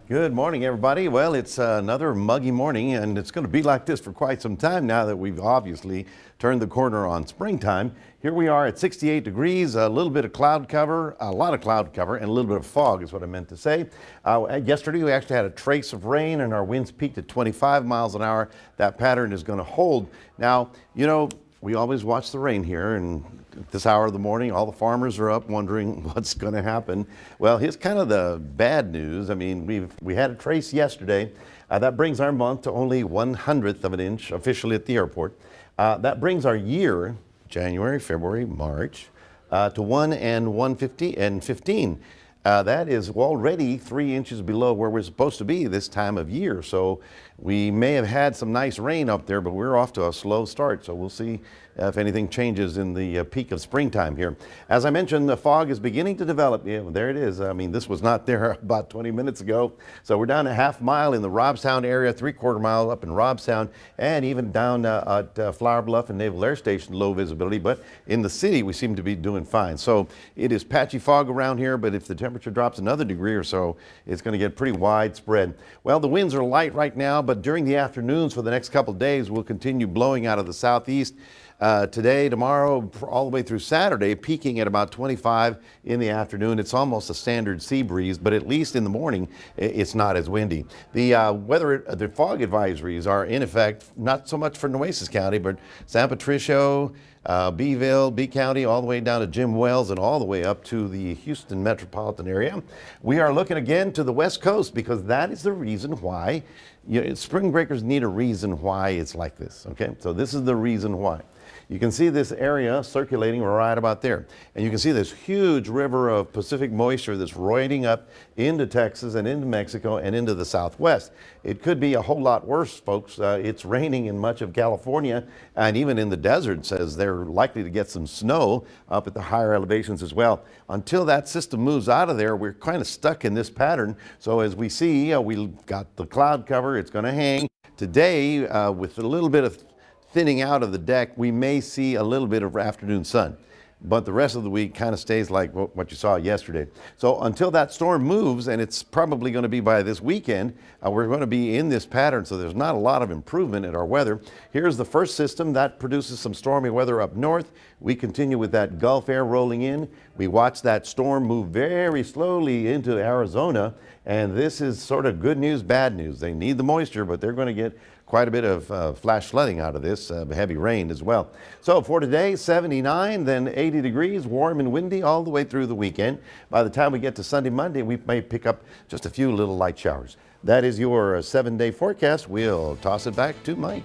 Good morning, everybody. Well, it's another muggy morning, and it's going to be like this for quite some time now that we've obviously turned the corner on springtime. Here we are at 68 degrees, a little bit of cloud cover, a lot of cloud cover, and a little bit of fog is what I meant to say. Yesterday, we actually had a trace of rain, and our winds peaked at 25 miles an hour. That pattern is going to hold. Now, we always watch the rain here, and at this hour of the morning, all the farmers are up wondering what's going to happen. Well, here's kind of the bad news. I mean, we had a trace yesterday. That brings our month to only 1/100th of an inch officially at the airport. That brings our year, January, February, March, to 1 and 150 and 15. That is already 3 inches below where we're supposed to be this time of year. So we may have had some nice rain up there, but we're off to a slow start. So we'll see if anything changes in the peak of springtime here. As I mentioned, the fog is beginning to develop. Yeah, there it is. I mean, this was not there about 20 minutes ago. So we're down a half mile in the Robstown area, 3/4 mile up in Robstown, and even down at Flower Bluff and Naval Air Station, low visibility. But in the city, we seem to be doing fine. So it is patchy fog around here, but if the temperature drops another degree or so, it's going to get pretty widespread. Well, the winds are light right now, but during the afternoons for the next couple of days, we'll continue blowing out of the southeast. Today, tomorrow, all the way through Saturday, peaking at about 25 in the afternoon. It's almost a standard sea breeze, but at least in the morning, it's not as windy. The fog advisories are in effect, not so much for Nueces County, but San Patricio, Beeville, B County, all the way down to Jim Wells and all the way up to the Houston metropolitan area. We are looking again to the West Coast because that is the reason why spring breakers need a reason why it's like this. Okay, so this is the reason why. You can see this area circulating right about there. And you can see this huge river of Pacific moisture that's roiding up into Texas and into Mexico and into the Southwest. It could be a whole lot worse, folks. It's raining in much of California and even in the desert. Says they're likely to get some snow up at the higher elevations as well. Until that system moves out of there, we're kind of stuck in this pattern. So as we see, we've got the cloud cover. It's going to hang. Today, with a little bit of thinning out of the deck, we may see a little bit of afternoon sun, but the rest of the week kind of stays like what you saw yesterday. So until that storm moves, and it's probably going to be by this weekend, we're going to be in this pattern, so there's not a lot of improvement in our weather. Here's the first system that produces some stormy weather up north. We continue with that Gulf air rolling in. We watch that storm move very slowly into Arizona, and this is sort of good news, bad news. They need the moisture, but they're going to get quite a bit of flash flooding out of this, heavy rain as well. So for today, 79, then 80 degrees, warm and windy all the way through the weekend. By the time we get to Sunday, Monday, we may pick up just a few little light showers. That is your 7-day forecast. We'll toss it back to Mike.